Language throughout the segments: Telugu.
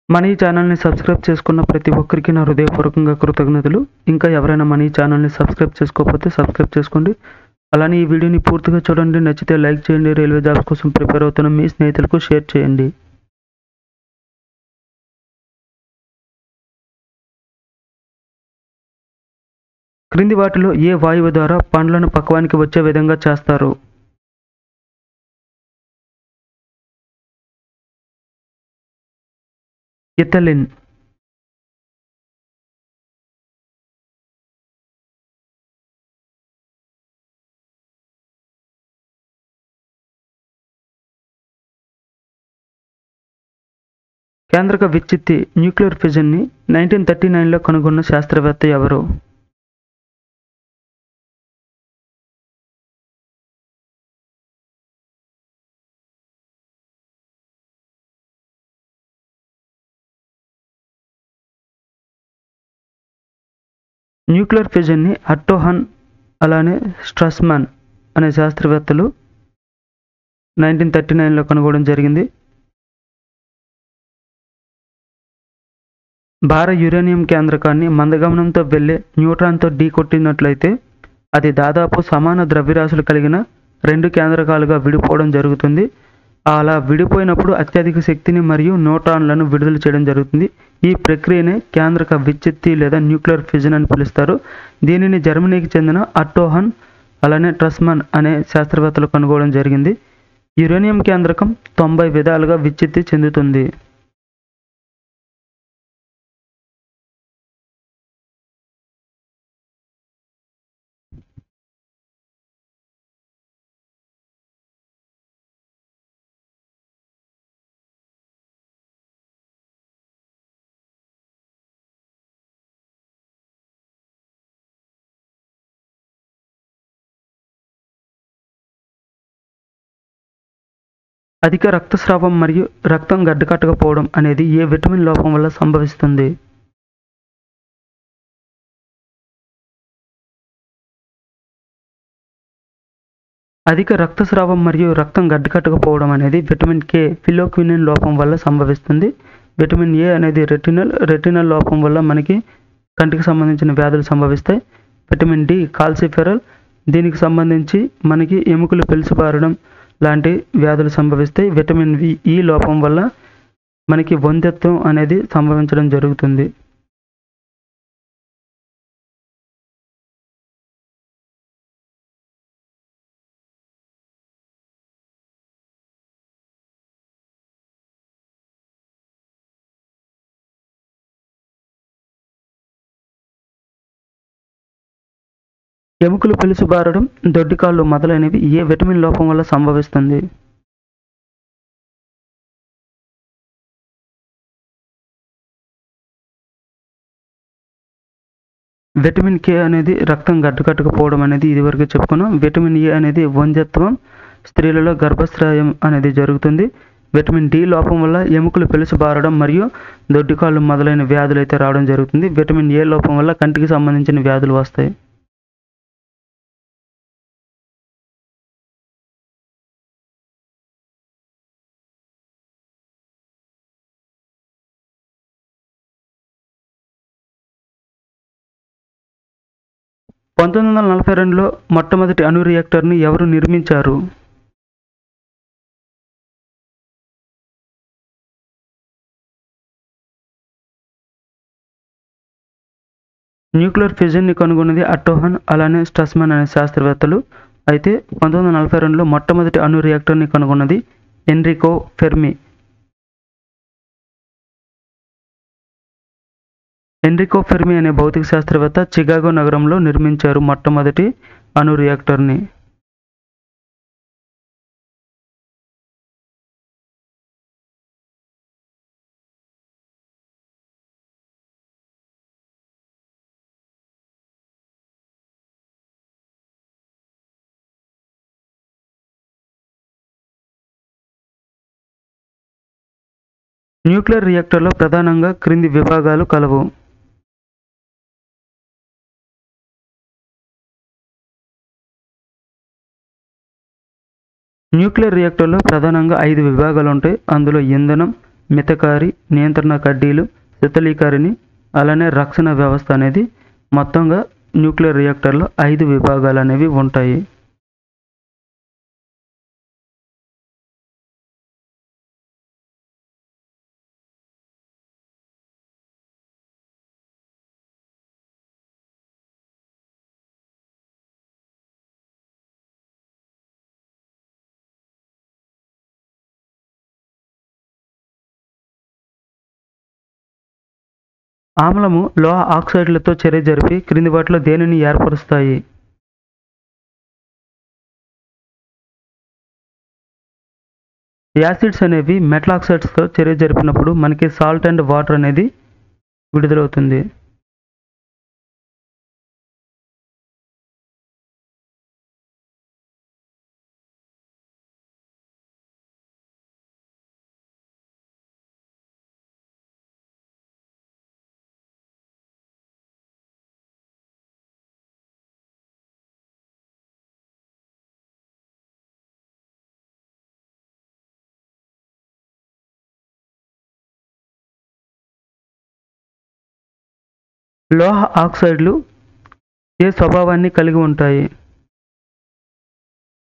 మన ఈ ఛానల్ని సబ్స్క్రైబ్ చేసుకున్న ప్రతి ఒక్కరికి నా హృదయపూర్వకంగా కృతజ్ఞతలు. ఇంకా ఎవరైనా మన ఈ ఛానల్ని సబ్స్క్రైబ్ చేసుకోకపోతే సబ్స్క్రైబ్ చేసుకోండి. అలానే ఈ వీడియోని పూర్తిగా చూడండి. నచ్చితే లైక్ చేయండి. రైల్వే జాబ్స్ కోసం ప్రిపేర్ అవుతున్న మీ స్నేహితులకు షేర్ చేయండి. క్రింది వాటిలో ఏ వాయువు ద్వారా పండ్లను పక్వానికి వచ్చే విధంగా చేస్తారు? ఇథిలిన్. కేంద్రక విచ్ఛిత్తి న్యూక్లియర్ ఫిజన్ని 1939లో కనుగొన్న శాస్త్రవేత్త ఎవరు? న్యూక్లియర్ ఫిజన్ని అట్టో హన్ అలానే స్ట్రాస్మాన్ అనే శాస్త్రవేత్తలు 1939లో కనుగొనడం జరిగింది. భార యురేనియం కేంద్రకాన్ని మందగమనంతో వెళ్లే న్యూట్రాన్తో ఢీకొట్టినట్లయితే అది దాదాపు సమాన ద్రవ్యరాశులు కలిగిన రెండు కేంద్రకాలుగా విడిపోవడం జరుగుతుంది. అలా విడిపోయినప్పుడు అత్యధిక శక్తిని మరియు న్యూట్రాన్లను విడుదల చేయడం జరుగుతుంది. ఈ ప్రక్రియనే కేంద్రక విచ్ఛిత్తి లేదా న్యూక్లియర్ ఫిజన్ అని పిలుస్తారు. దీనిని జర్మనీకి చెందిన అట్టో హన్ అలానే స్ట్రాస్మాన్ అనే శాస్త్రవేత్తలు కనుగొనడం జరిగింది. యురేనియం కేంద్రకం 90 విధాలుగా విచ్ఛిత్తి చెందుతుంది. అధిక రక్తస్రావం మరియు రక్తం గడ్డకట్టకపోవడం అనేది ఏ విటమిన్ లోపం వల్ల సంభవిస్తుంది? అధిక రక్తస్రావం మరియు రక్తం గడ్డకట్టకపోవడం అనేది విటమిన్ కే ఫిలోక్వినిన్ లోపం వల్ల సంభవిస్తుంది. విటమిన్ ఏ అనేది రెటినల్ లోపం వల్ల మనకి కంటికి సంబంధించిన వ్యాధులు సంభవిస్తాయి. విటమిన్ డి కాల్సిఫెరల్, దీనికి సంబంధించి మనకి ఎముకలు పెలుసుబారడం లాంటి వ్యాధులు సంభవిస్తాయి. విటమిన్ ఈ లోపం వల్ల మనకి వంధ్యత్వం అనేది సంభవించడం జరుగుతుంది. ఎముకలు పెలుసుబారడం, దొడ్డికాళ్ళు మొదలైనవి ఏ విటమిన్ లోపం వల్ల సంభవిస్తుంది? విటమిన్ కే అనేది రక్తం గడ్డకట్టకపోవడం అనేది ఇదివరకు చెప్పుకున్నాం. విటమిన్ ఏ అనేది వంధ్యత్వం, స్త్రీలలో గర్భస్రావం అనేది జరుగుతుంది. విటమిన్ డి లోపం వల్ల ఎముకలు పెలుసుబారడం మరియు దొడ్డికాళ్ళు మొదలైన వ్యాధులు అయితే రావడం జరుగుతుంది. విటమిన్ ఏ లోపం వల్ల కంటికి సంబంధించిన వ్యాధులు వస్తాయి. – 1942లో మొట్టమొదటి అణు రియాక్టర్ని ఎవరు నిర్మించారు? న్యూక్లియర్ ఫిజన్ని కనుగొన్నది అట్టో హన్ అలానే స్ట్రాస్మాన్ అనే శాస్త్రవేత్తలు. అయితే 1942లో మొట్టమొదటి అణు రియాక్టర్ని కనుగొన్నది ఎన్రికో ఫెర్మి. ఎన్రికో ఫెర్మి అనే భౌతిక శాస్త్రవేత్త చికాగో నగరంలో నిర్మించారు మొట్టమొదటి అణు రియాక్టర్ని. న్యూక్లియర్ రియాక్టర్లో ప్రధానంగా క్రింది విభాగాలు కలవు. న్యూక్లియర్ రియాక్టర్లో ప్రధానంగా 5 విభాగాలు ఉంటాయి. అందులో ఇంధనం, మితకారి, నియంత్రణ కడ్డీలు, శీతలీకరణి, అలానే రక్షణ వ్యవస్థ అనేది మొత్తంగా న్యూక్లియర్ రియాక్టర్లో 5 విభాగాలు అనేవి ఉంటాయి. ఆమ్లము లోహ ఆక్సైడ్లతో చర్య జరిపి క్రింది వాటిలో దేనిని ఏర్పరుస్తాయి? యాసిడ్స్ అనేవి మెటల్ ఆక్సైడ్స్తో చర్య జరిపినప్పుడు మనకి సాల్ట్ అండ్ వాటర్ అనేది విడుదలవుతుంది. లోహ ఆక్సైడ్లు ఏ స్వభావాన్ని కలిగి ఉంటాయి?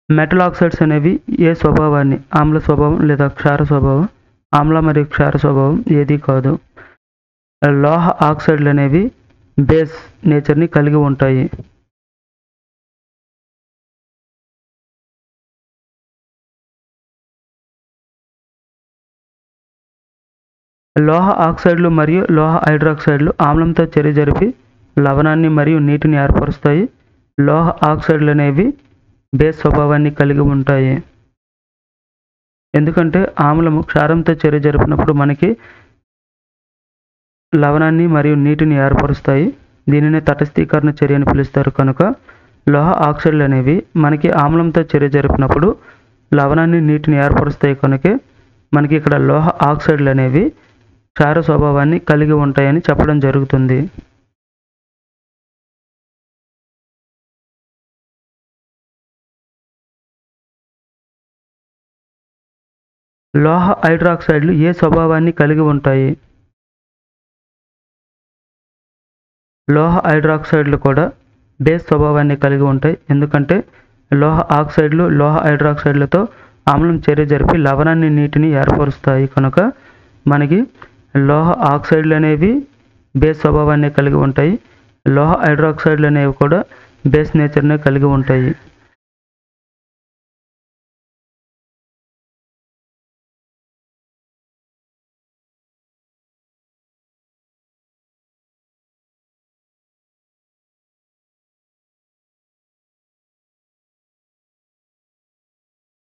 మెటల్ ఆక్సైడ్స్ అనేవి ఏ స్వభావాన్ని, ఆమ్ల స్వభావం లేదా క్షార స్వభావం? ఆమ్ల మరియు క్షార స్వభావం ఏది కాదు. లోహ ఆక్సైడ్లు అనేవి బేస్ నేచర్ని కలిగి ఉంటాయి. లోహ ఆక్సైడ్లు మరియు లోహ హైడ్రాక్సైడ్లు ఆమ్లంతో చర్య జరిపి లవణాన్ని మరియు నీటిని ఏర్పరుస్తాయి. లోహ ఆక్సైడ్లు అనేవి బేస్ స్వభావాన్ని కలిగి ఉంటాయి. ఎందుకంటే ఆమ్లము క్షారంతో చర్య జరిపినప్పుడు మనకి లవణాన్ని మరియు నీటిని ఏర్పరుస్తాయి. దీనిని తటస్థీకరణ చర్య అని పిలుస్తారు. కనుక లోహ ఆక్సైడ్లు అనేవి మనకి ఆమ్లంతో చర్య జరిపినప్పుడు లవణాన్ని నీటిని ఏర్పరుస్తాయి. కనుకే మనకి ఇక్కడ లోహ ఆక్సైడ్లు అనేవి క్షార స్వభావాన్ని కలిగి ఉంటాయని చెప్పడం జరుగుతుంది. లోహ హైడ్రాక్సైడ్లు ఏ స్వభావాన్ని కలిగి ఉంటాయి? లోహ హైడ్రాక్సైడ్లు కూడా బేస్ స్వభావాన్ని కలిగి ఉంటాయి. ఎందుకంటే లోహ ఆక్సైడ్లు లోహ హైడ్రాక్సైడ్లతో ఆమ్లం చర్య జరిపి లవణాన్ని నీటిని ఏర్పరుస్తాయి. కనుక మనకి లోహ ఆక్సైడ్లు అనేవి బేస్ స్వభావాన్ని కలిగి ఉంటాయి. లోహ హైడ్రాక్సైడ్లు అనేవి కూడా బేస్ నేచర్నే కలిగి ఉంటాయి.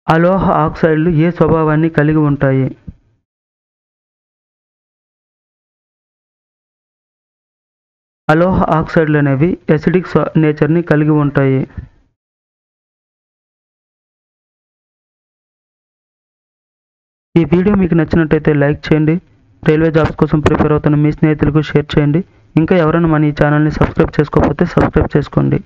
అలోహ ఆక్సైడ్లు ఏ స్వభావాన్ని కలిగి ఉంటాయి? అలోహ ఆక్సైడ్లు అనేవి ఎసిడిక్ నేచర్ని కలిగి ఉంటాయి. ఈ వీడియో మీకు నచ్చినట్టయితే లైక్ చేయండి. రైల్వే జాబ్స్ కోసం ప్రిపేర్ అవుతున్న మీ స్నేహితులకు షేర్ చేయండి. ఇంకా ఎవరైనా మన ఈ ఛానల్ని సబ్స్క్రైబ్ చేసుకోకపోతే సబ్స్క్రైబ్ చేసుకోండి.